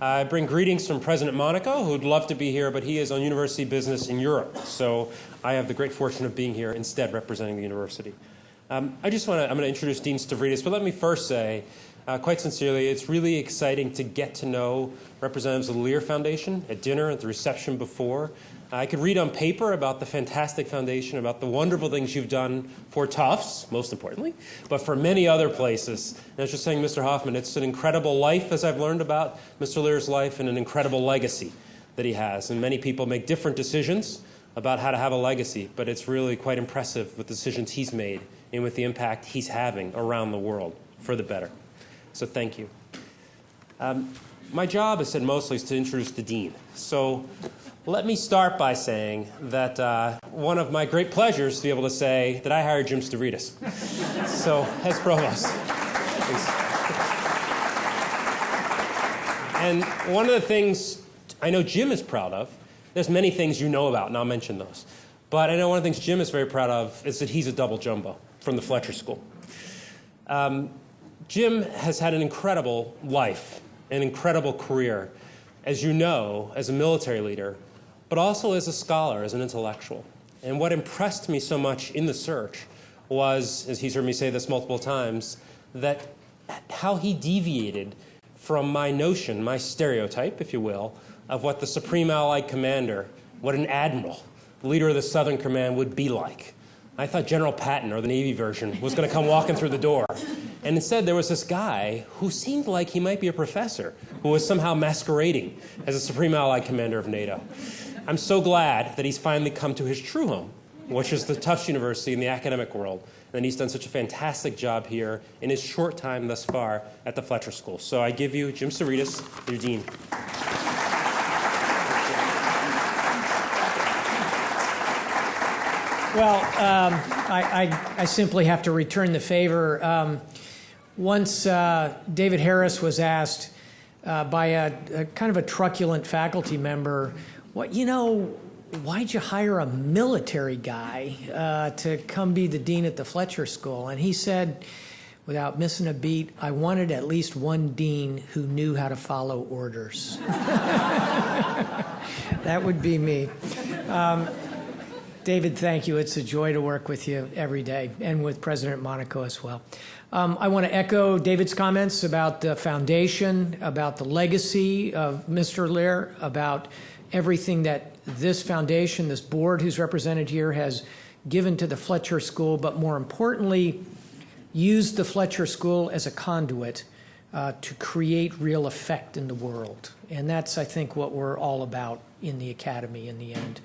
I bring greetings from President Monaco, who'd love to be here, but he is on university business in Europe. So I have the great fortune of being here instead, representing the university. I'm going to introduce Dean Stavridis, but let me first say, quite sincerely, it's really exciting to get to know representatives of the Leir Foundation at dinner, at the reception before. I could read on paper about the fantastic foundation, about the wonderful things you've done for Tufts, most importantly, but for many other places. And I was just saying, Mr. Hoffman, it's an incredible life, as I've learned about Mr. Leir's life, and an incredible legacy that he has. And many people make different decisions about how to have a legacy, but it's really quite impressive with the decisions he's made and with the impact he's having around the world for the better. So thank you. My job, as said mostly, is to introduce the dean. So let me start by saying that one of my great pleasures to be able to say that I hired Jim Stavridis. So, as provost. Please. And one of the things I know Jim is proud of, there's many things you know about, and I'll mention those. But I know one of the things Jim is very proud of is that he's a double jumbo from the Fletcher School. Jim has had an incredible life, an incredible career, as you know, as a military leader, but also as a scholar, as an intellectual. And what impressed me so much in the search was, as he's heard me say this multiple times, that how he deviated from my notion, my stereotype, if you will, of what the Supreme Allied Commander, what an admiral, leader of the Southern Command would be like. I thought General Patton, or the Navy version, was going to come walking through the door. And instead, there was this guy who seemed like he might be a professor, who was somehow masquerading as a Supreme Allied Commander of NATO. I'm so glad that he's finally come to his true home, which is the Tufts University in the academic world. And he's done such a fantastic job here in his short time thus far at the Fletcher School. So I give you Jim Stavridis, your dean. Well, I simply have to return the favor. Once David Harris was asked by a kind of a truculent faculty member, why'd you hire a military guy to come be the dean at the Fletcher School? And he said, without missing a beat, I wanted at least one dean who knew how to follow orders. That would be me. David, thank you. It's a joy to work with you every day, and with President Monaco as well. I want to echo David's comments about the foundation, about the legacy of Mr. Leir, about everything that this foundation, this board who's represented here, has given to the Fletcher School, but more importantly, used the Fletcher School as a conduit to create real effect in the world. And that's, I think, what we're all about in the academy in the end.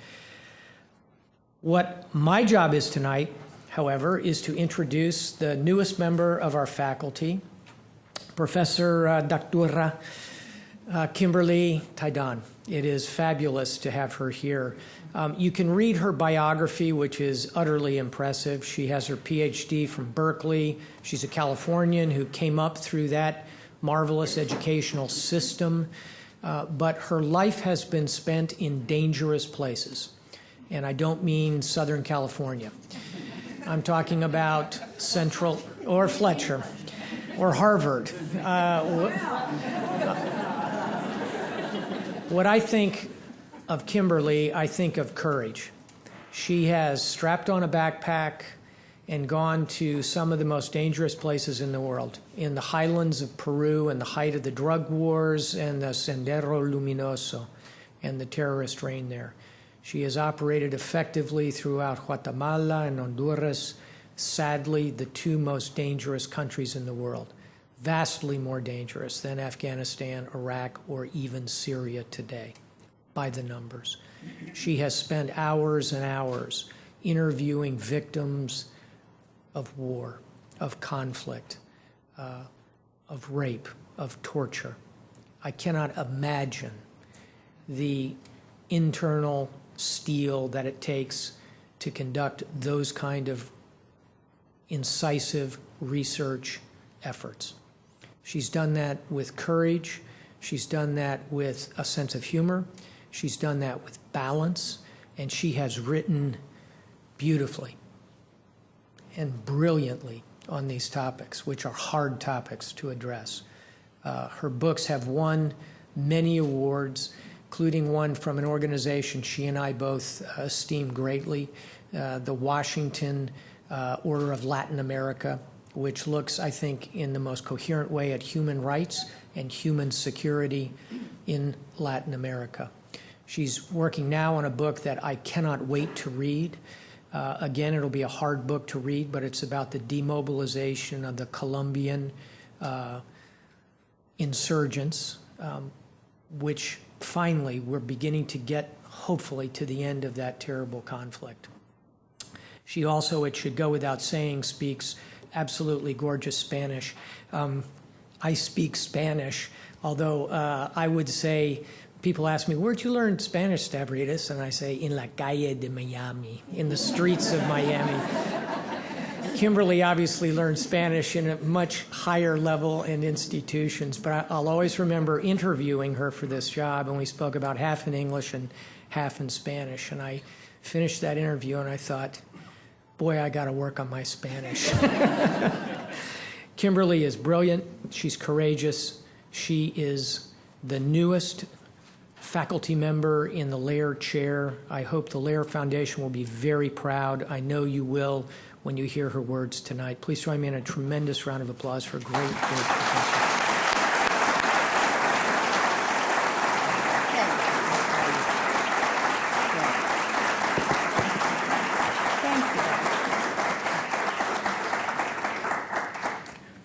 What my job is tonight, however, is to introduce the newest member of our faculty, Professor Dr. Kimberly Theidon. It is fabulous to have her here. You can read her biography, which is utterly impressive. She has her PhD from Berkeley. She's a Californian who came up through that marvelous educational system, but her life has been spent in dangerous places. And I don't mean Southern California. I'm talking about Central, or Fletcher, or Harvard. What I think of Kimberly, I think of courage. She has strapped on a backpack and gone to some of the most dangerous places in the world, in the highlands of Peru, in the height of the drug wars, and the Sendero Luminoso, and the terrorist reign there. She has operated effectively throughout Guatemala and Honduras, sadly the two most dangerous countries in the world, vastly more dangerous than Afghanistan, Iraq, or even Syria today, by the numbers. She has spent hours and hours interviewing victims of war, of conflict, of rape, of torture. I cannot imagine the internal steel that it takes to conduct those kind of incisive research efforts. She's done that with courage. She's done that with a sense of humor. She's done that with balance. And she has written beautifully and brilliantly on these topics, which are hard topics to address. Her books have won many awards, including one from an organization she and I both esteem greatly, the Washington Order of Latin America, which looks, I think, in the most coherent way at human rights and human security in Latin America. She's working now on a book that I cannot wait to read. Again, it'll be a hard book to read, but it's about the demobilization of the Colombian insurgents, which finally we're beginning to get, hopefully, to the end of that terrible conflict. She also, it should go without saying, speaks absolutely gorgeous Spanish. I speak Spanish, although I would say, people ask me, where'd you learn Spanish, Stavridis? And I say, in la calle de Miami, in the streets of Miami. Kimberly obviously learned Spanish in a much higher level in institutions, but I'll always remember interviewing her for this job, and we spoke about half in English and half in Spanish. And I finished that interview, and I thought, boy, I got to work on my Spanish. Kimberly is brilliant. She's courageous. She is the newest faculty member in the Leir chair. I hope the Leir Foundation will be very proud. I know you will when you hear her words tonight. Please join me in a tremendous round of applause for a great professor.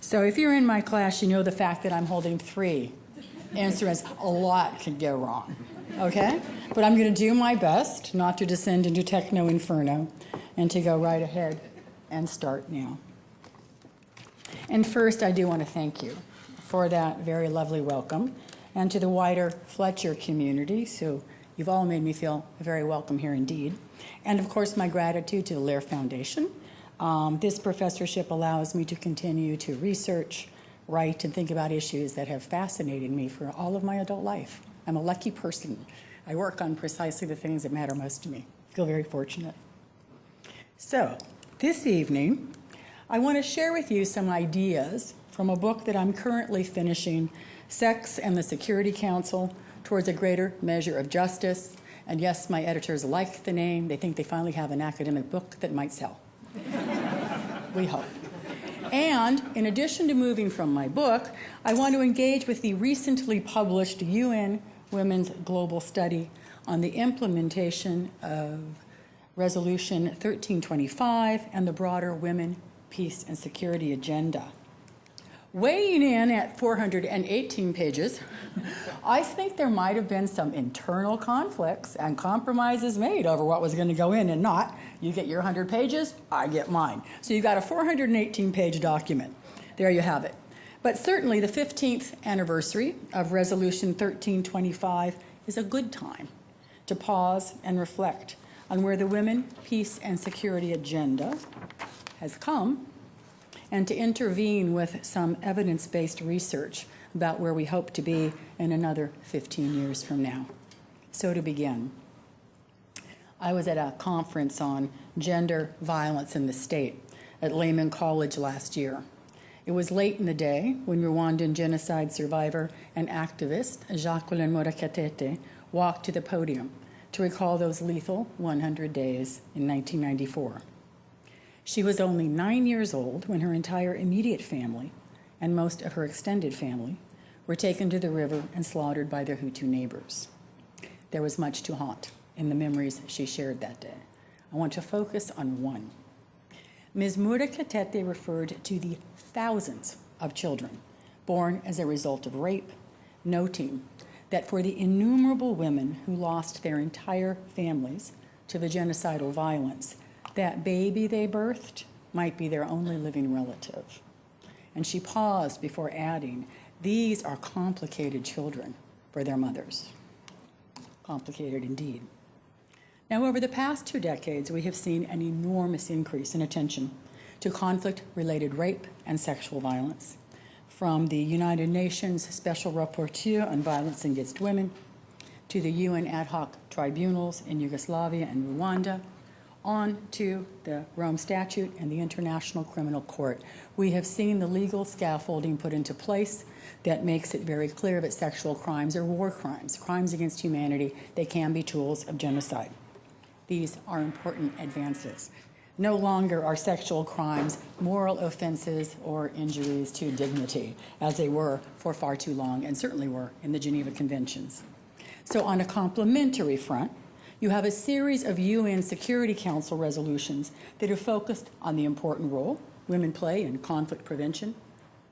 So if you're in my class, you know the fact that I'm holding 3 instruments. A lot can go wrong, okay? But I'm going to do my best not to descend into techno inferno and to go right ahead and start now. And first, I do want to thank you for that very lovely welcome, and to the wider Fletcher community. So you've all made me feel very welcome here indeed. And of course, my gratitude to the Leir Foundation. This professorship allows me to continue to research, write, and think about issues that have fascinated me for all of my adult life. I'm a lucky person. I work on precisely the things that matter most to me. I feel very fortunate. So, this evening, I want to share with you some ideas from a book that I'm currently finishing, Sex and the Security Council, Towards a Greater Measure of Justice. And yes, my editors like the name. They think they finally have an academic book that might sell. We hope. And in addition to moving from my book, I want to engage with the recently published UN Women's Global Study on the implementation of Resolution 1325 and the broader Women, Peace, and Security agenda. Weighing in at 418 pages, I think there might have been some internal conflicts and compromises made over what was going to go in and not. You get your 100 pages, I get mine. So you've got a 418-page document. There you have it. But certainly the 15th anniversary of Resolution 1325 is a good time to pause and reflect on where the Women, Peace, and Security agenda has come, and to intervene with some evidence-based research about where we hope to be in another 15 years from now. So to begin, I was at a conference on gender violence in the state at Lehman College last year. It was late in the day when Rwandan genocide survivor and activist Jacqueline Murekatete walked to the podium to recall those lethal 100 days in 1994. She was only 9 years old when her entire immediate family and most of her extended family were taken to the river and slaughtered by their Hutu neighbors. There was much to haunt in the memories she shared that day. I want to focus on one. Ms. Murekatete referred to the thousands of children born as a result of rape, noting that for the innumerable women who lost their entire families to the genocidal violence, that baby they birthed might be their only living relative. And she paused before adding, these are complicated children for their mothers. Complicated indeed. Now, over the past 2 decades, we have seen an enormous increase in attention to conflict-related rape and sexual violence, from the United Nations Special Rapporteur on Violence Against Women to the UN ad hoc tribunals in Yugoslavia and Rwanda, On to the Rome Statute and the International Criminal Court. We have seen the legal scaffolding put into place that makes it very clear that sexual crimes are war crimes, crimes against humanity. They can be tools of genocide. These are important advances. No longer are sexual crimes moral offenses or injuries to dignity, as they were for far too long, and certainly were in the Geneva Conventions. So on a complementary front, you have a series of UN Security Council resolutions that are focused on the important role women play in conflict prevention,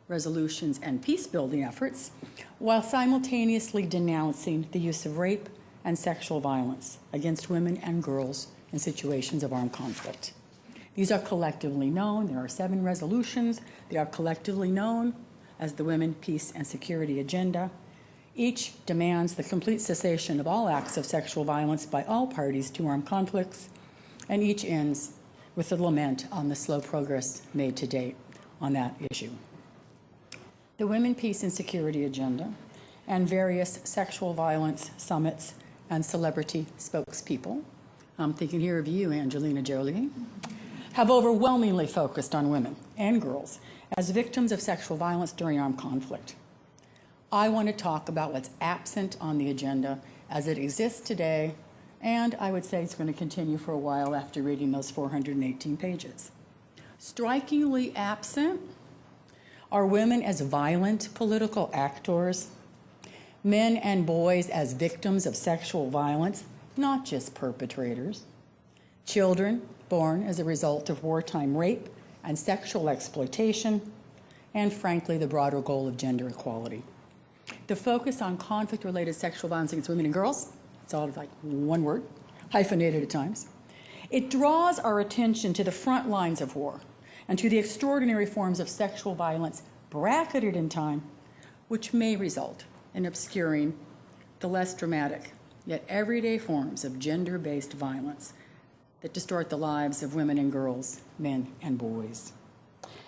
resolutions, and peace-building efforts, while simultaneously denouncing the use of rape and sexual violence against women and girls in situations of armed conflict. These are collectively known. There are 7 resolutions. They are collectively known as the Women, Peace, and Security Agenda. Each demands the complete cessation of all acts of sexual violence by all parties to armed conflicts, and each ends with a lament on the slow progress made to date on that issue. The Women, Peace, and Security Agenda and various sexual violence summits and celebrity spokespeople, I'm thinking here of you, Angelina Jolie, have overwhelmingly focused on women and girls as victims of sexual violence during armed conflict. I want to talk about what's absent on the agenda as it exists today, and I would say it's going to continue for a while after reading those 418 pages. Strikingly absent are women as violent political actors, men and boys as victims of sexual violence, not just perpetrators, children born as a result of wartime rape and sexual exploitation, and frankly, the broader goal of gender equality. The focus on conflict-related sexual violence against women and girls, it's all like one word, hyphenated at times. It draws our attention to the front lines of war and to the extraordinary forms of sexual violence bracketed in time, which may result in obscuring the less dramatic, yet everyday forms of gender-based violence that distort the lives of women and girls, men and boys.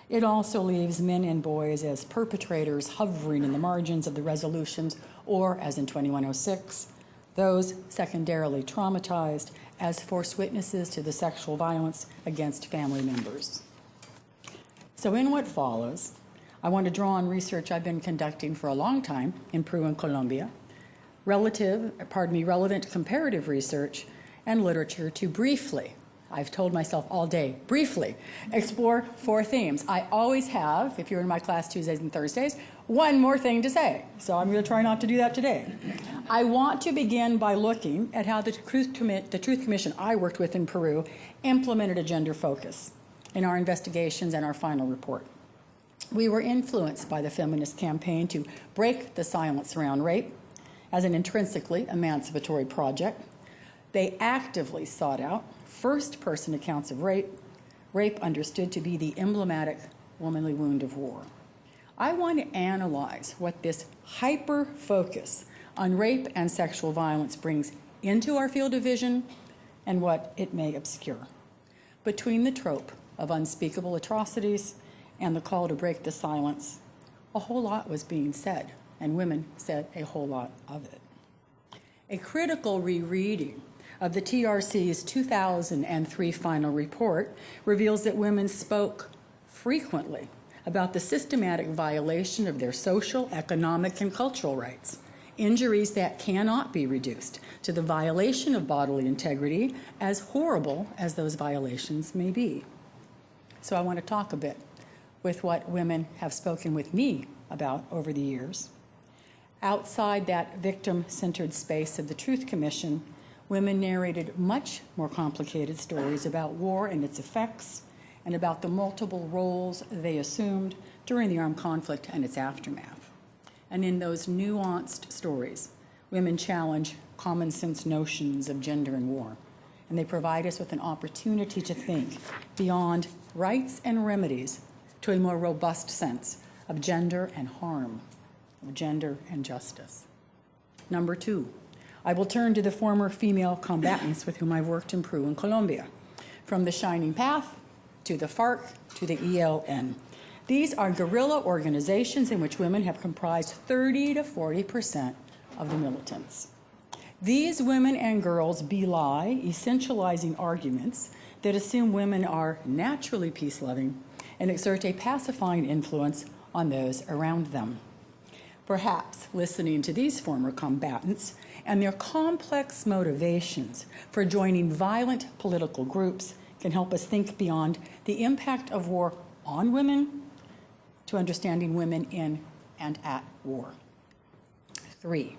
It also leaves men and boys as perpetrators hovering in the margins of the resolutions, or, as in 2106, those secondarily traumatized as forced witnesses to the sexual violence against family members. So in what follows, I want to draw on research I've been conducting for a long time in Peru and Colombia, relevant comparative research and literature to briefly, I've told myself all day, briefly explore 4 themes. I always have, if you're in my class Tuesdays and Thursdays, one more thing to say. So I'm going to try not to do that today. I want to begin by looking at how the Truth Commission I worked with in Peru implemented a gender focus in our investigations and our final report. We were influenced by the feminist campaign to break the silence around rape as an intrinsically emancipatory project. They actively sought out first-person accounts of rape understood to be the emblematic womanly wound of war. I want to analyze what this hyper-focus on rape and sexual violence brings into our field of vision and what it may obscure. Between the trope of unspeakable atrocities and the call to break the silence, a whole lot was being said, and women said a whole lot of it. A critical rereading of the TRC's 2003 final report reveals that women spoke frequently about the systematic violation of their social, economic, and cultural rights, injuries that cannot be reduced to the violation of bodily integrity, as horrible as those violations may be. So I want to talk a bit with what women have spoken with me about over the years. Outside that victim-centered space of the Truth Commission, women narrated much more complicated stories about war and its effects, and about the multiple roles they assumed during the armed conflict and its aftermath. And in those nuanced stories, women challenge common sense notions of gender and war, and they provide us with an opportunity to think beyond rights and remedies to a more robust sense of gender and harm, of gender and justice. Number 2, I will turn to the former female combatants with whom I've worked in Peru and Colombia, from the Shining Path to the FARC to the ELN. These are guerrilla organizations in which women have comprised 30 to 40% of the militants. These women and girls belie essentializing arguments that assume women are naturally peace-loving and exert a pacifying influence on those around them. Perhaps listening to these former combatants and their complex motivations for joining violent political groups can help us think beyond the impact of war on women to understanding women in and at war. 3,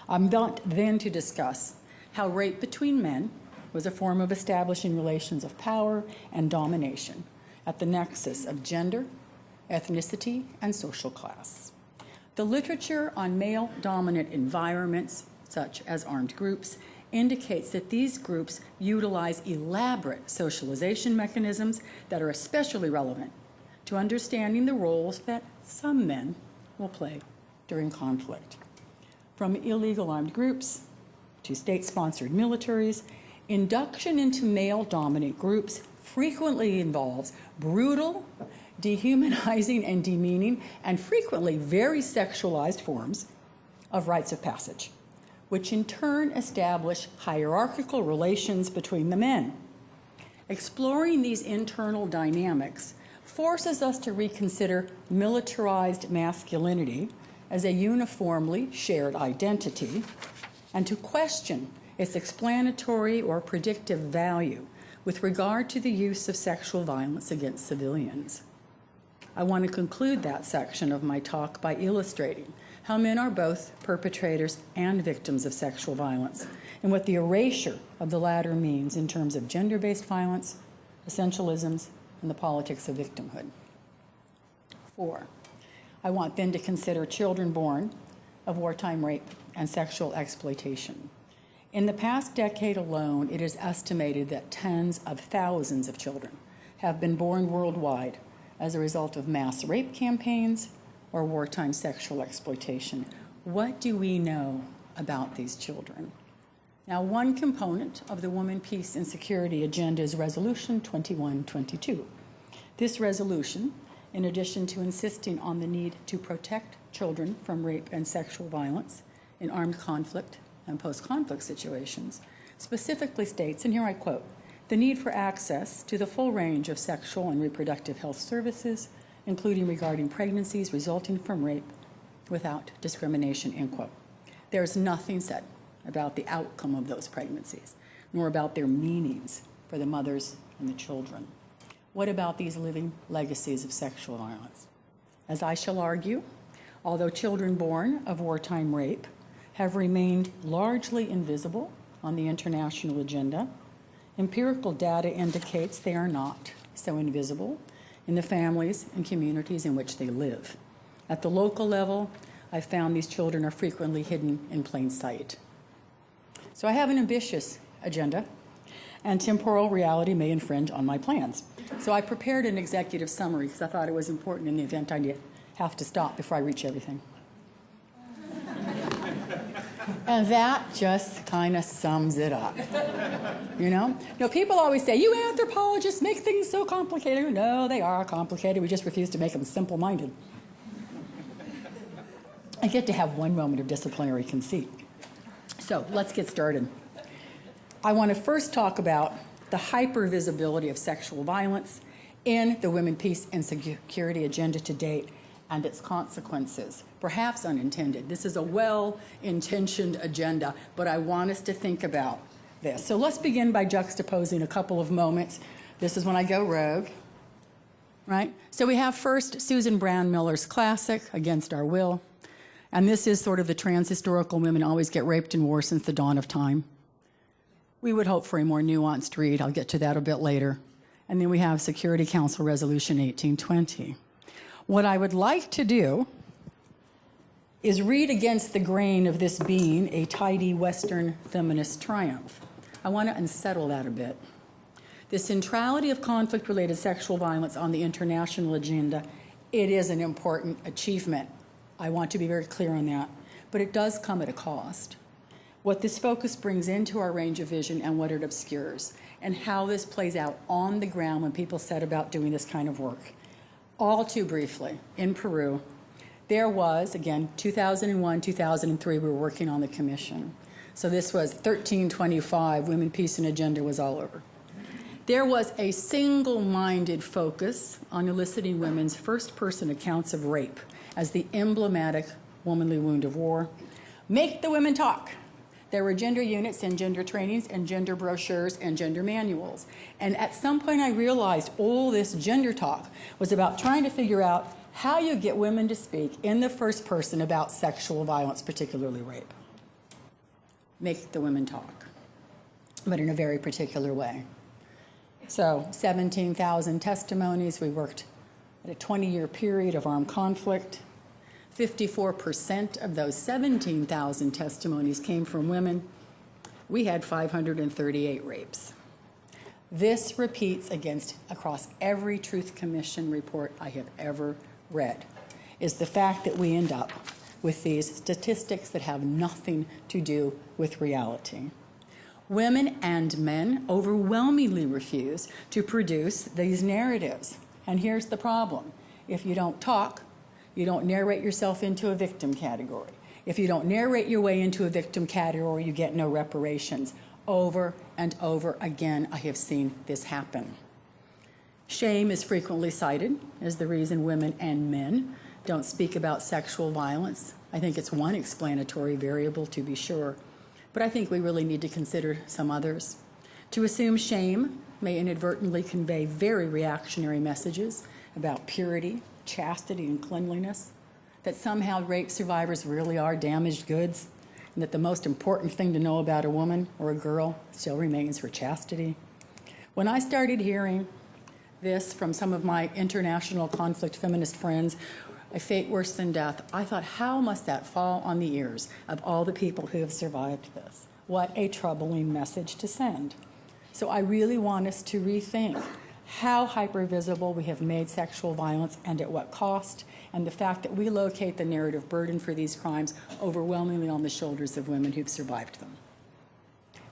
I'm about then to discuss how rape between men was a form of establishing relations of power and domination at the nexus of gender, ethnicity, and social class. The literature on male-dominant environments, such as armed groups, indicates that these groups utilize elaborate socialization mechanisms that are especially relevant to understanding the roles that some men will play during conflict. From illegal armed groups to state-sponsored militaries, induction into male-dominant groups frequently involves brutal, dehumanizing and demeaning, and frequently very sexualized forms of rites of passage, which in turn establish hierarchical relations between the men. Exploring these internal dynamics forces us to reconsider militarized masculinity as a uniformly shared identity and to question its explanatory or predictive value with regard to the use of sexual violence against civilians. I want to conclude that section of my talk by illustrating how men are both perpetrators and victims of sexual violence, and what the erasure of the latter means in terms of gender-based violence, essentialisms, and the politics of victimhood. 4, I want then to consider children born of wartime rape and sexual exploitation. In the past decade alone, it is estimated that tens of thousands of children have been born worldwide as a result of mass rape campaigns or wartime sexual exploitation. What do we know about these children? Now, one component of the Women, Peace, and Security Agenda is Resolution 2122. This resolution, in addition to insisting on the need to protect children from rape and sexual violence in armed conflict and post-conflict situations, specifically states, and here I quote, the need for access to the full range of sexual and reproductive health services, including regarding pregnancies resulting from rape, without discrimination, end quote. There's nothing said about the outcome of those pregnancies, nor about their meanings for the mothers and the children. What about these living legacies of sexual violence? As I shall argue, although children born of wartime rape have remained largely invisible on the international agenda, empirical data indicates they are not so invisible in the families and communities in which they live. At the local level, I found these children are frequently hidden in plain sight. So I have an ambitious agenda, and temporal reality may infringe on my plans. So I prepared an executive summary because I thought it was important in the event I have to stop before I reach everything. And that just kind of sums it up. You know? People always say, you anthropologists make things so complicated. No, they are complicated. We just refuse to make them simple-minded. I get to have one moment of disciplinary conceit. So let's get started. I want to first talk about the hypervisibility of sexual violence in the Women, Peace, and Security Agenda to date and its consequences, perhaps unintended. This is a well-intentioned agenda, but I want us to think about this. So let's begin by juxtaposing a couple of moments. This is when I go rogue, right? So we have first Susan Brown Miller's classic, Against Our Will. And this is sort of the trans-historical women always get raped in war since the dawn of time. We would hope for a more nuanced read. I'll get to that a bit later. And then we have Security Council Resolution 1820. What I would like to do is read against the grain of this being a tidy Western feminist triumph. I want to unsettle that a bit. The centrality of conflict-related sexual violence on the international agenda, it is an important achievement. I want to be very clear on that. But it does come at a cost. What this focus brings into our range of vision and what it obscures, and how this plays out on the ground when people set about doing this kind of work. All too briefly, in Peru, there was, again, 2001, 2003, we were working on the commission. So this was 1325, Women, Peace, and Agenda was all over. There was a single-minded focus on eliciting women's first-person accounts of rape as the emblematic womanly wound of war. Make the women talk. There were gender units and gender trainings and gender brochures and gender manuals. And at some point I realized all this gender talk was about trying to figure out how you get women to speak in the first person about sexual violence, particularly rape. Make the women talk, but in a very particular way. So 17,000 testimonies. We worked at a 20-year period of armed conflict. 54% of those 17,000 testimonies came from women. We had 538 rapes. This repeats across every Truth Commission report I have ever read, is the fact that we end up with these statistics that have nothing to do with reality. Women and men overwhelmingly refuse to produce these narratives. And here's the problem. If you don't talk, you don't narrate yourself into a victim category. If you don't narrate your way into a victim category, you get no reparations. Over and over again, I have seen this happen. Shame is frequently cited as the reason women and men don't speak about sexual violence. I think it's one explanatory variable, to be sure, but I think we really need to consider some others. To assume shame may inadvertently convey very reactionary messages about purity, chastity, and cleanliness, that somehow rape survivors really are damaged goods, and that the most important thing to know about a woman or a girl still remains her chastity. When I started hearing this from some of my international conflict feminist friends, a fate worse than death, I thought, how must that fall on the ears of all the people who have survived this? What a troubling message to send. So I really want us to rethink how hypervisible we have made sexual violence and at what cost, and the fact that we locate the narrative burden for these crimes overwhelmingly on the shoulders of women who've survived them.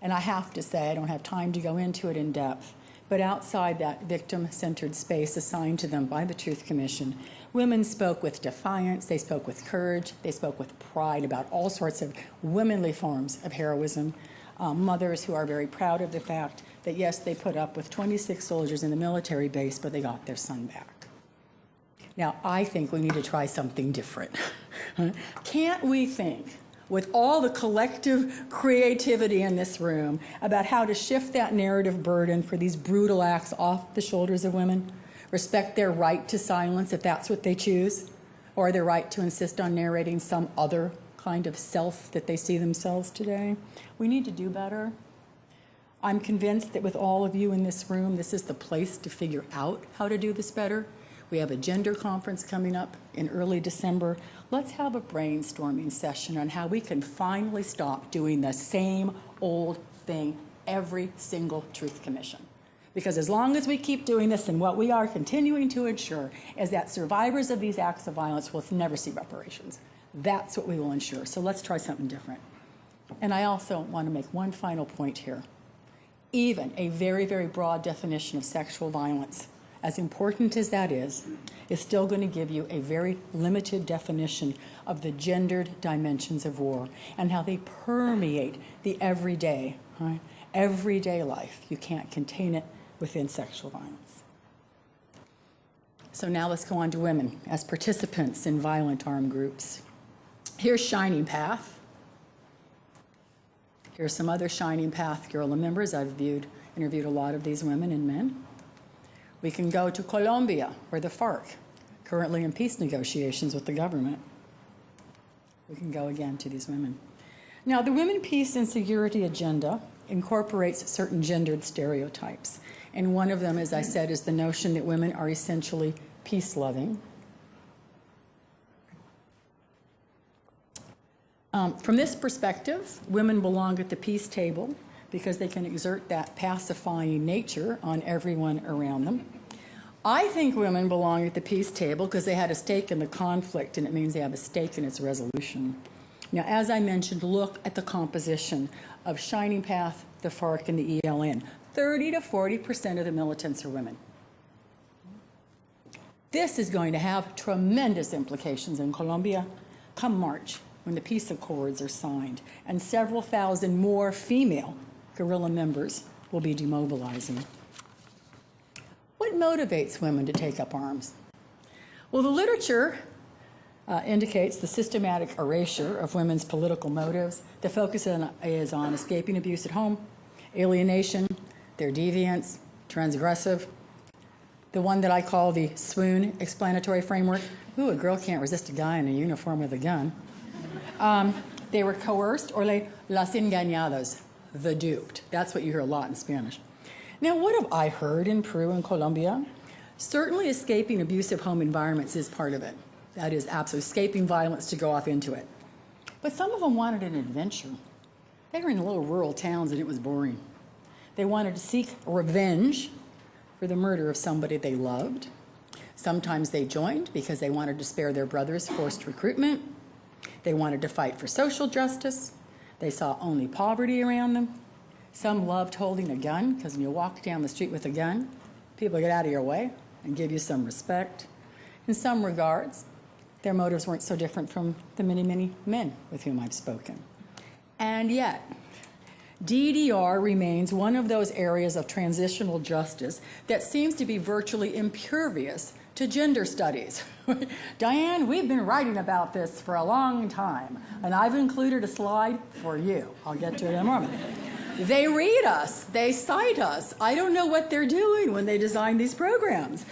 And I have to say, I don't have time to go into it in depth, but outside that victim-centered space assigned to them by the Truth Commission, women spoke with defiance, they spoke with courage, they spoke with pride about all sorts of womanly forms of heroism. Mothers who are very proud of the fact that, yes, they put up with 26 soldiers in the military base, but they got their son back. Now, I think we need to try something different. Can't we think, with all the collective creativity in this room, about how to shift that narrative burden for these brutal acts off the shoulders of women? Respect their right to silence if that's what they choose, or their right to insist on narrating some other kind of self that they see themselves today. We need to do better. I'm convinced that with all of you in this room, this is the place to figure out how to do this better. We have a gender conference coming up in early December. Let's have a brainstorming session on how we can finally stop doing the same old thing every single Truth Commission. Because as long as we keep doing this, and what we are continuing to ensure is that survivors of these acts of violence will never see reparations. That's what we will ensure. So let's try something different. And I also want to make one final point here. Even a very, very broad definition of sexual violence, as important as that is still going to give you a very limited definition of the gendered dimensions of war and how they permeate the everyday, right? Everyday life. You can't contain it within sexual violence. So now let's go on to women as participants in violent armed groups. Here's Shining Path. Here's some other Shining Path guerrilla members. I've interviewed a lot of these women and men. We can go to Colombia, or the FARC, currently in peace negotiations with the government. We can go again to these women. Now, the Women, Peace, and Security agenda incorporates certain gendered stereotypes. And one of them, as I said, is the notion that women are essentially peace-loving. From this perspective, women belong at the peace table because they can exert that pacifying nature on everyone around them. I think women belong at the peace table because they had a stake in the conflict, and it means they have a stake in its resolution. Now, as I mentioned, look at the composition of Shining Path, the FARC, and the ELN. 30 to 40% of the militants are women. This is going to have tremendous implications in Colombia come March, when the peace accords are signed, and several thousand more female guerrilla members will be demobilizing. What motivates women to take up arms? Well, the literature indicates the systematic erasure of women's political motives. The focus is on escaping abuse at home, alienation, their deviance, transgressive. The one that I call the swoon explanatory framework. Ooh, a girl can't resist a guy in a uniform with a gun. They were coerced, or las engañadas, the duped. That's what you hear a lot in Spanish. Now, what have I heard in Peru and Colombia? Certainly escaping abusive home environments is part of it. That is absolutely escaping violence to go off into it. But some of them wanted an adventure. They were in little rural towns and it was boring. They wanted to seek revenge for the murder of somebody they loved. Sometimes they joined because they wanted to spare their brothers forced recruitment. They wanted to fight for social justice. They saw only poverty around them. Some loved holding a gun because when you walk down the street with a gun, people get out of your way and give you some respect. In some regards, their motives weren't so different from the many, many men with whom I've spoken. And yet, DDR remains one of those areas of transitional justice that seems to be virtually impervious to gender studies. Diane, we've been writing about this for a long time, and I've included a slide for you. I'll get to it in a moment. They read us, they cite us. I don't know what they're doing when they design these programs.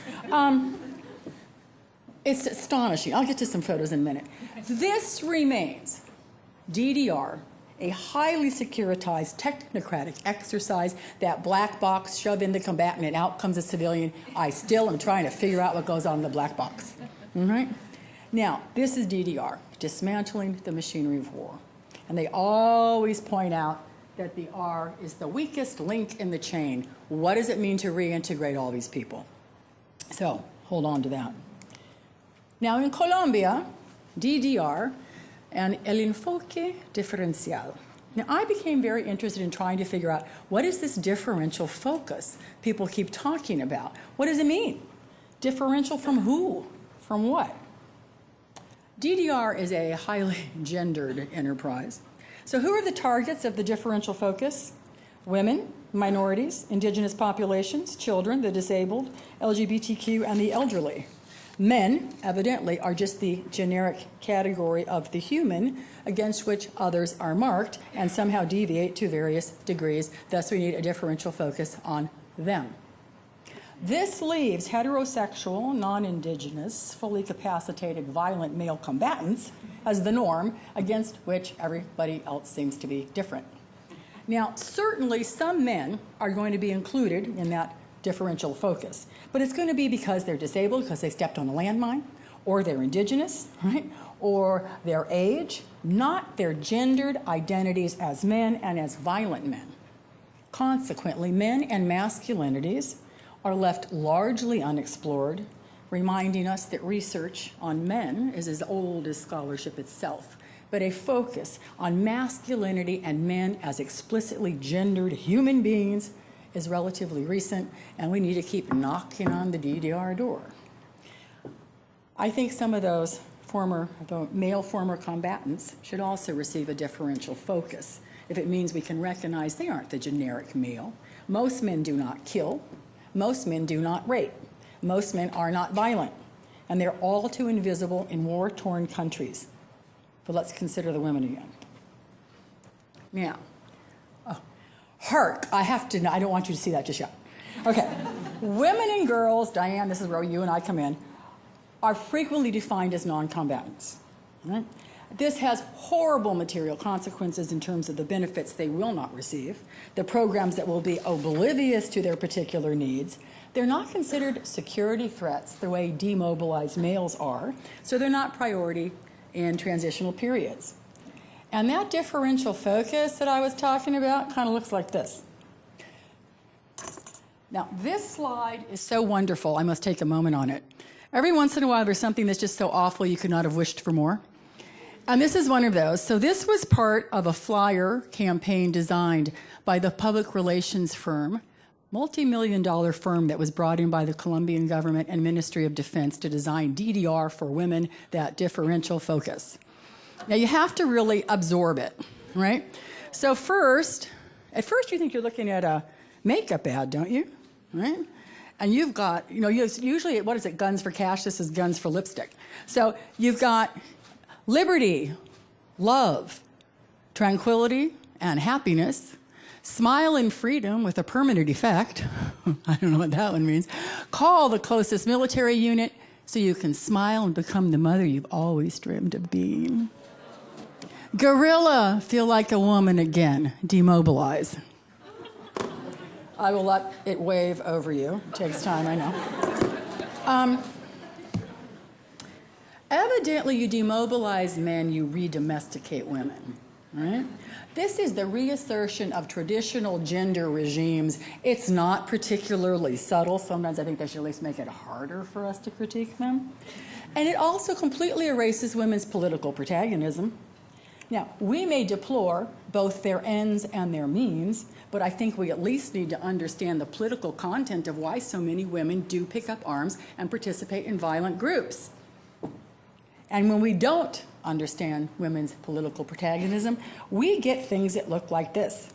It's astonishing. I'll get to some photos in a minute. This remains, DDR, a highly securitized, technocratic exercise, that black box, shove in the combatant and out comes a civilian. I still am trying to figure out what goes on in the black box. All right? Now, this is DDR, dismantling the machinery of war. And they always point out that the R is the weakest link in the chain. What does it mean to reintegrate all these people? So, hold on to that. Now, in Colombia, DDR, and el enfoque diferencial. Now, I became very interested in trying to figure out what is this differential focus people keep talking about? What does it mean? Differential from who? From what? DDR is a highly gendered enterprise. So who are the targets of the differential focus? Women, minorities, indigenous populations, children, the disabled, LGBTQ, and the elderly. Men, evidently, are just the generic category of the human against which others are marked and somehow deviate to various degrees. Thus, we need a differential focus on them. This leaves heterosexual, non-indigenous, fully capacitated, violent male combatants as the norm against which everybody else seems to be different. Now, certainly some men are going to be included in that differential focus. But it's going to be because they're disabled, because they stepped on a landmine, or they're indigenous, right? Or their age, not their gendered identities as men and as violent men. Consequently, men and masculinities are left largely unexplored, reminding us that research on men is as old as scholarship itself. But a focus on masculinity and men as explicitly gendered human beings is relatively recent, and we need to keep knocking on the DDR door. I think some of those male former combatants should also receive a differential focus if it means we can recognize they aren't the generic male. Most men do not kill. Most men do not rape. Most men are not violent. And they're all too invisible in war-torn countries. But let's consider the women again. Now, hark, I don't want you to see that just yet. Okay, women and girls, Diane, this is where you and I come in, are frequently defined as non-combatants. Right? This has horrible material consequences in terms of the benefits they will not receive, the programs that will be oblivious to their particular needs. They're not considered security threats the way demobilized males are, so they're not priority in transitional periods. And that differential focus that I was talking about kind of looks like this. Now, this slide is so wonderful, I must take a moment on it. Every once in a while, there's something that's just so awful you could not have wished for more. And this is one of those. So this was part of a flyer campaign designed by the public relations firm, multi-million-dollar firm that was brought in by the Colombian government and Ministry of Defense to design DDR for women, that differential focus. Now, you have to really absorb it, right? So at first you think you're looking at a makeup ad, don't you? Right? And you've got, usually, what is it, guns for cash? This is guns for lipstick. So you've got liberty, love, tranquility, and happiness. Smile and freedom with a permanent effect. I don't know what that one means. Call the closest military unit so you can smile and become the mother you've always dreamed of being. Gorilla, feel like a woman again. Demobilize. I will let it wave over you. It takes time, I know. Evidently, you demobilize men, you re-domesticate women, right? This is the reassertion of traditional gender regimes. It's not particularly subtle. Sometimes I think they should at least make it harder for us to critique them. And it also completely erases women's political protagonism. Now, we may deplore both their ends and their means, but I think we at least need to understand the political content of why so many women do pick up arms and participate in violent groups. And when we don't understand women's political protagonism, we get things that look like this.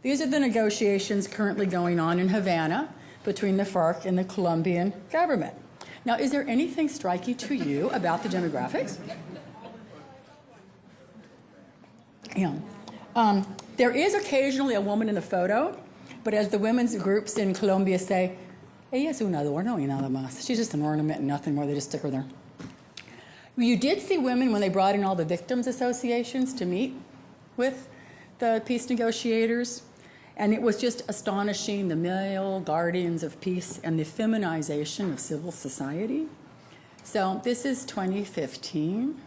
These are the negotiations currently going on in Havana between the FARC and the Colombian government. Now, is there anything striking to you about the demographics? There is occasionally a woman in the photo, but as the women's groups in Colombia say, ella es un adorno y nada más. She's just an ornament and nothing more. They just stick her there. You did see women when they brought in all the victims' associations to meet with the peace negotiators, and it was just astonishing, the male guardians of peace and the feminization of civil society. So this is 2015.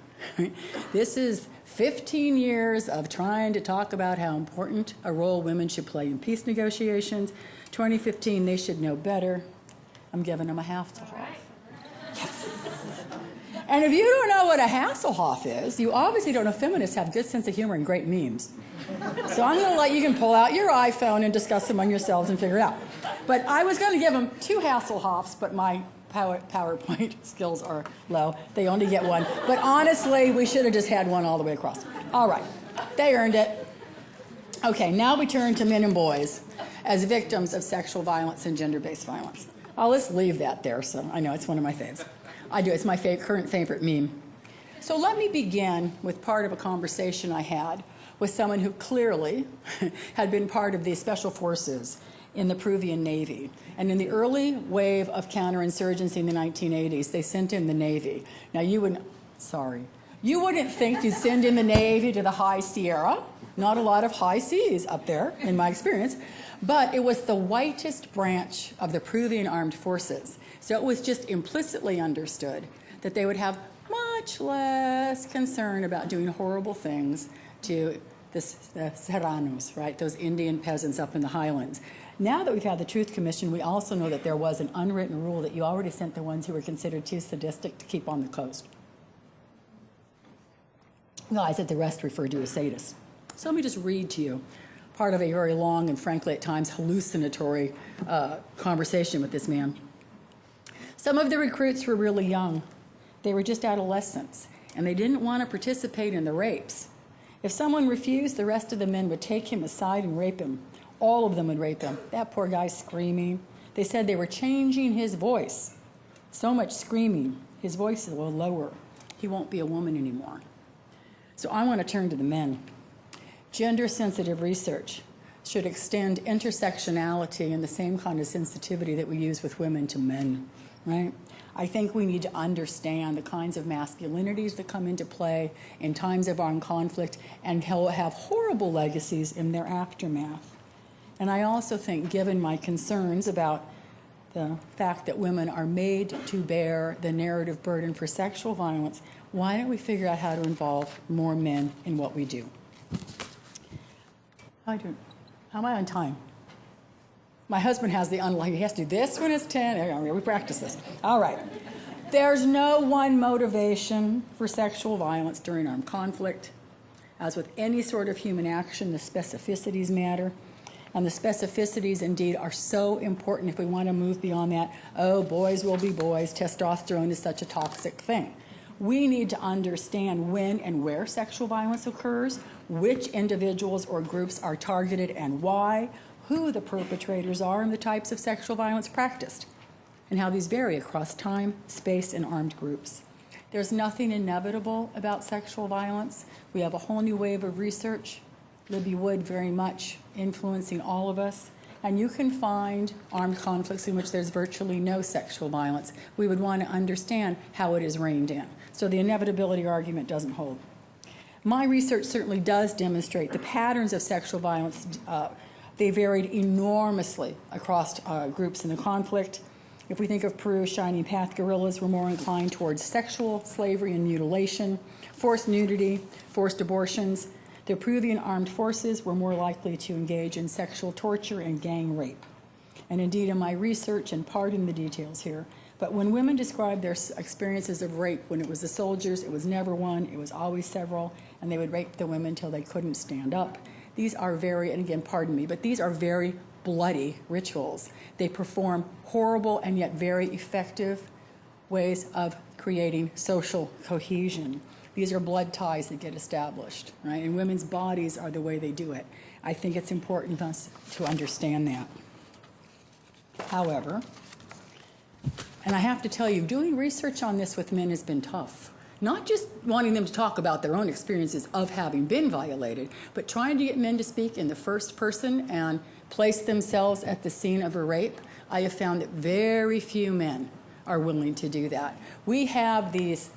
This is 15 years of trying to talk about how important a role women should play in peace negotiations. 2015, they should know better. I'm giving them a Hasselhoff. Yes. And if you don't know what a Hasselhoff is, you obviously don't know feminists have good sense of humor and great memes. So I'm going to let you can pull out your iPhone and discuss among yourselves and figure it out. But I was going to give them 2 Hasselhoffs, but my PowerPoint skills are low. They only get 1. But honestly, we should have just had 1 all the way across. All right. They earned it. Okay, now we turn to men and boys as victims of sexual violence and gender-based violence. Oh, let's leave that there. So I know it's one of my faves. I do. It's my current favorite meme. So let me begin with part of a conversation I had with someone who clearly had been part of the special forces in the Peruvian Navy. And in the early wave of counterinsurgency in the 1980s, they sent in the Navy. Now, you wouldn't think you'd send in the Navy to the high Sierra. Not a lot of high seas up there, in my experience. But it was the whitest branch of the Peruvian armed forces. So it was just implicitly understood that they would have much less concern about doing horrible things to the serranos, right, those Indian peasants up in the highlands. Now that we've had the Truth Commission, we also know that there was an unwritten rule that you already sent the ones who were considered too sadistic to keep on the coast. Guys that the rest referred to as sadists. So let me just read to you part of a very long and frankly at times hallucinatory conversation with this man. Some of the recruits were really young. They were just adolescents, and they didn't want to participate in the rapes. If someone refused, the rest of the men would take him aside and rape him. All of them would rape him. That poor guy screaming. They said they were changing his voice. So much screaming. His voice will lower. He won't be a woman anymore. So I want to turn to the men. Gender-sensitive research should extend intersectionality and the same kind of sensitivity that we use with women to men, right? I think we need to understand the kinds of masculinities that come into play in times of armed conflict and have horrible legacies in their aftermath. And I also think, given my concerns about the fact that women are made to bear the narrative burden for sexual violence, why don't we figure out how to involve more men in what we do? How am I on time? My husband has the unlucky, he has to do this when it's 10. We practice this. All right. There's no one motivation for sexual violence during armed conflict. As with any sort of human action, the specificities matter. And the specificities, indeed, are so important if we want to move beyond that. Oh, boys will be boys. Testosterone is such a toxic thing. We need to understand when and where sexual violence occurs, which individuals or groups are targeted and why, who the perpetrators are and the types of sexual violence practiced, and how these vary across time, space, and armed groups. There's nothing inevitable about sexual violence. We have a whole new wave of research, Libby Wood very much influencing all of us, and you can find armed conflicts in which there's virtually no sexual violence. We would want to understand how it is reined in. So the inevitability argument doesn't hold. My research certainly does demonstrate the patterns of sexual violence. They varied enormously across groups in the conflict. If we think of Peru's Shining Path guerrillas, we're more inclined towards sexual slavery and mutilation, forced nudity, forced abortions. The Peruvian armed forces were more likely to engage in sexual torture and gang rape. And indeed, in my research, and pardon the details here, but when women described their experiences of rape, when it was the soldiers, it was never one, it was always several, and they would rape the women till they couldn't stand up. These are very, and again, pardon me, but these are very bloody rituals. They perform horrible and yet very effective ways of creating social cohesion. These are blood ties that get established, right? And women's bodies are the way they do it. I think it's important for us to understand that. However, and I have to tell you, doing research on this with men has been tough. Not just wanting them to talk about their own experiences of having been violated, but trying to get men to speak in the first person and place themselves at the scene of a rape. I have found that very few men are willing to do that. We have these,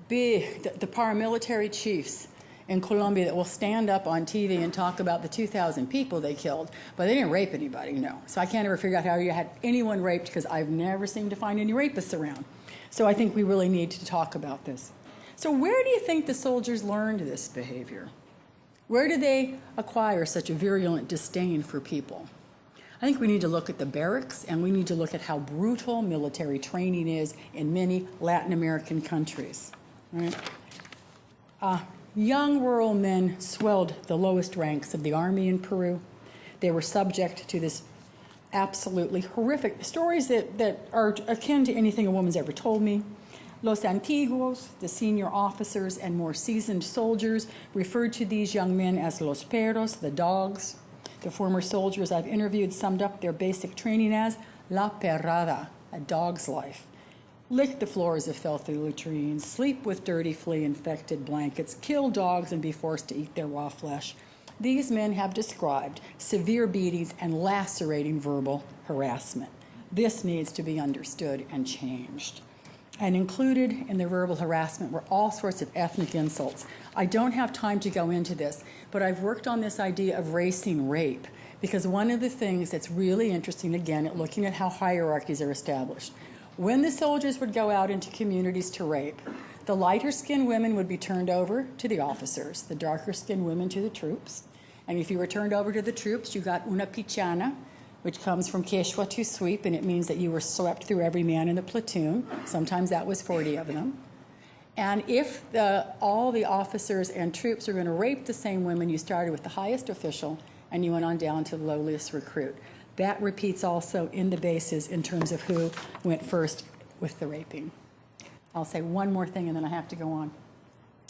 the paramilitary chiefs in Colombia that will stand up on TV and talk about the 2,000 people they killed, but they didn't rape anybody, no. So I can't ever figure out how you had anyone raped because I've never seemed to find any rapists around. So I think we really need to talk about this. So where do you think the soldiers learned this behavior? Where did they acquire such a virulent disdain for people? I think we need to look at the barracks, and we need to look at how brutal military training is in many Latin American countries. Right? Young rural men swelled the lowest ranks of the army in Peru. They were subject to this absolutely horrific stories that are akin to anything a woman's ever told me. Los antiguos, the senior officers and more seasoned soldiers, referred to these young men as los perros, the dogs. The former soldiers I've interviewed summed up their basic training as la perrada, a dog's life. Lick the floors of filthy latrines, sleep with dirty flea-infected blankets, kill dogs and be forced to eat their raw flesh. These men have described severe beatings and lacerating verbal harassment. This needs to be understood and changed. And included in the verbal harassment were all sorts of ethnic insults. I don't have time to go into this, but I've worked on this idea of racing rape, because one of the things that's really interesting, again, at looking at how hierarchies are established. When the soldiers would go out into communities to rape, the lighter-skinned women would be turned over to the officers, the darker-skinned women to the troops. And if you were turned over to the troops, you got una pichana, which comes from Quechua to sweep, and it means that you were swept through every man in the platoon. Sometimes that was 40 of them. And if all the officers and troops were going to rape the same women, you started with the highest official, and you went on down to the lowliest recruit. That repeats also in the bases in terms of who went first with the raping. I'll say one more thing, and then I have to go on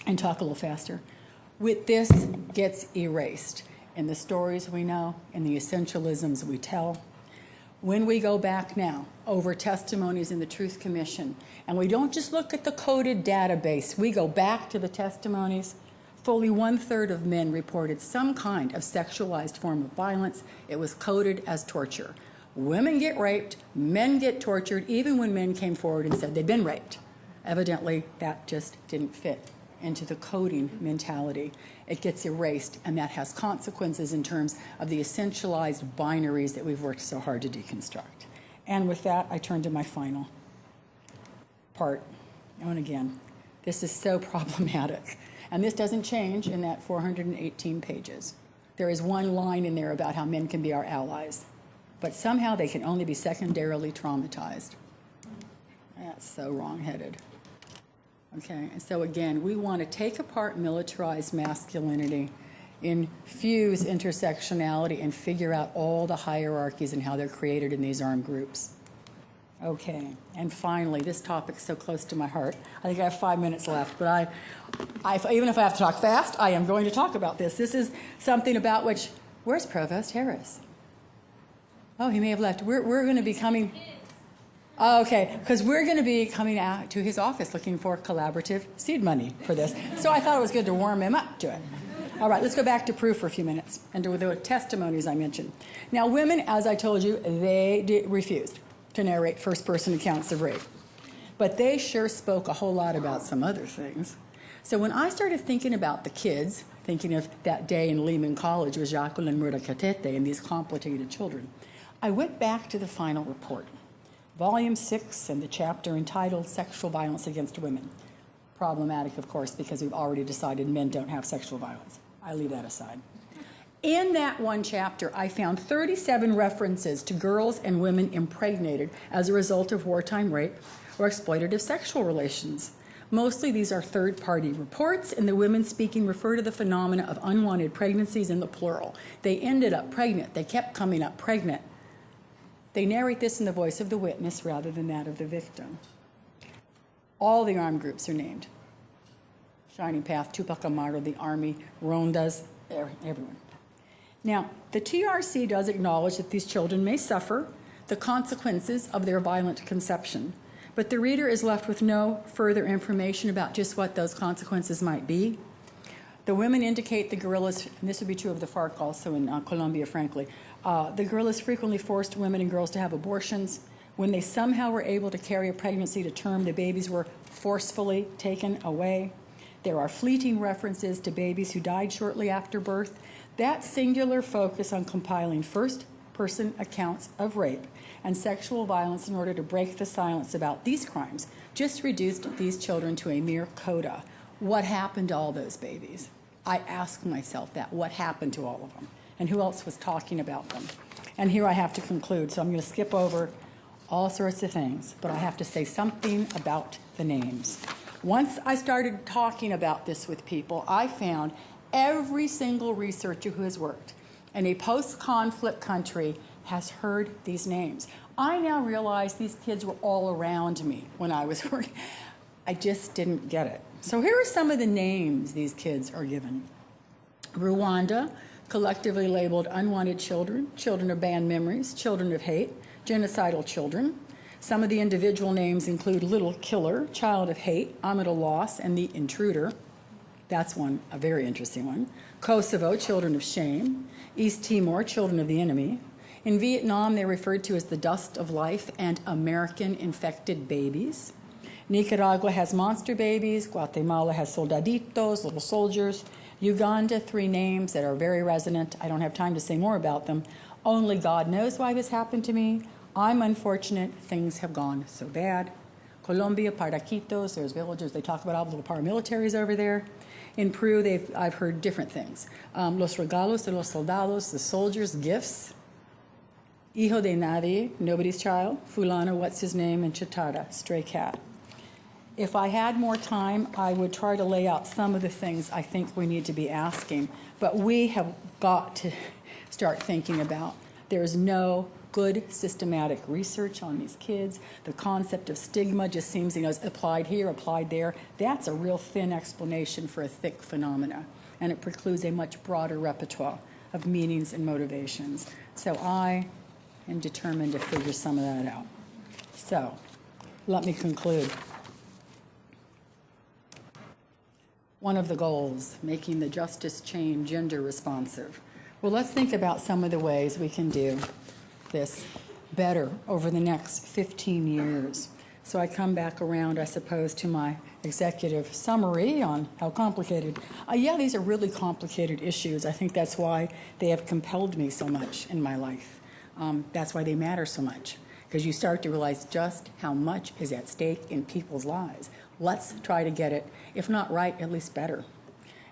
and talk a little faster. With this gets erased in the stories we know, in the essentialisms we tell. When we go back now over testimonies in the Truth Commission, and we don't just look at the coded database, we go back to the testimonies, fully 1/3 of men reported some kind of sexualized form of violence. It was coded as torture. Women get raped, men get tortured, even when men came forward and said they'd been raped. Evidently, that just didn't fit into the coding mentality. It gets erased, and that has consequences in terms of the essentialized binaries that we've worked so hard to deconstruct. And with that, I turn to my final part. And again, this is so problematic. And this doesn't change in that 418 pages. There is one line in there about how men can be our allies, but somehow they can only be secondarily traumatized. That's so wrong-headed. Okay, and so again, we want to take apart militarized masculinity, infuse intersectionality, and figure out all the hierarchies and how they're created in these armed groups. Okay, and finally, this topic's so close to my heart. I think I have 5 minutes left, but even if I have to talk fast, I am going to talk about this. This is something about which, where's Provost Harris? Oh, he may have left. We're going to be coming. Oh, okay, because we're going to be coming out to his office looking for collaborative seed money for this. So I thought it was good to warm him up to it. All right, let's go back to proof for a few minutes and to the testimonies I mentioned. Now, women, as I told you, they refused to narrate first-person accounts of rape. But they sure spoke a whole lot about some other things. So when I started thinking about the kids, thinking of that day in Lehman College with Jacqueline Murakatete and these complicated children, I went back to the final report. Volume 6 and the chapter entitled Sexual Violence Against Women. Problematic, of course, because we've already decided men don't have sexual violence. I leave that aside. In that one chapter, I found 37 references to girls and women impregnated as a result of wartime rape or exploitative sexual relations. Mostly these are third-party reports, and the women speaking refer to the phenomena of unwanted pregnancies in the plural. They ended up pregnant. They kept coming up pregnant. They narrate this in the voice of the witness rather than that of the victim. All the armed groups are named. Shining Path, Tupac Amaru, the Army, Rondas, everyone. Now, the TRC does acknowledge that these children may suffer the consequences of their violent conception, but the reader is left with no further information about just what those consequences might be. The women indicate the guerrillas, and this would be true of the FARC also in Colombia, frankly, the guerrillas frequently forced women and girls to have abortions. When they somehow were able to carry a pregnancy to term, the babies were forcefully taken away. There are fleeting references to babies who died shortly after birth. That singular focus on compiling first-person accounts of rape and sexual violence in order to break the silence about these crimes just reduced these children to a mere coda. What happened to all those babies? I ask myself that. What happened to all of them? And who else was talking about them? And here I have to conclude, so I'm going to skip over all sorts of things, but I have to say something about the names. Once I started talking about this with people, I found every single researcher who has worked in a post-conflict country has heard these names. I now realize these kids were all around me when I was working. I just didn't get it. So here are some of the names these kids are given. Rwanda, collectively labeled unwanted children, children of banned memories, children of hate, genocidal children. Some of the individual names include Little Killer, Child of Hate, Amidal Loss, and The Intruder. That's one, a very interesting one. Kosovo, Children of Shame. East Timor, Children of the Enemy. In Vietnam, they're referred to as the Dust of Life and American Infected Babies. Nicaragua has monster babies. Guatemala has soldaditos, little soldiers. Uganda, 3 names that are very resonant. I don't have time to say more about them. Only God knows why this happened to me. I'm unfortunate. Things have gone so bad. Colombia, Paraquitos, there's villagers. They talk about all the little paramilitaries over there. In Peru, I've heard different things. Los regalos de los soldados, the soldiers' gifts. Hijo de nadie, nobody's child. Fulano, what's his name? And Chatada, stray cat. If I had more time, I would try to lay out some of the things I think we need to be asking. But we have got to start thinking about. There is no good systematic research on these kids. The concept of stigma just seems, is applied here, applied there. That's a real thin explanation for a thick phenomena, and it precludes a much broader repertoire of meanings and motivations. So I am determined to figure some of that out. So let me conclude. One of the goals, making the justice chain gender responsive. Well, let's think about some of the ways we can do this better over the next 15 years. So I come back around, I suppose, to my executive summary on how complicated. Yeah, these are really complicated issues. I think that's why they have compelled me so much in my life. That's why they matter so much, because you start to realize just how much is at stake in people's lives. Let's try to get it, if not right, at least better.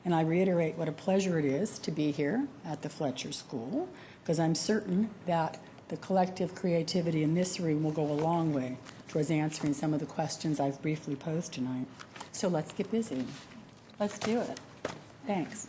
And I reiterate what a pleasure it is to be here at the Fletcher School, because I'm certain that the collective creativity in this room will go a long way towards answering some of the questions I've briefly posed tonight. So let's get busy. Let's do it. Thanks.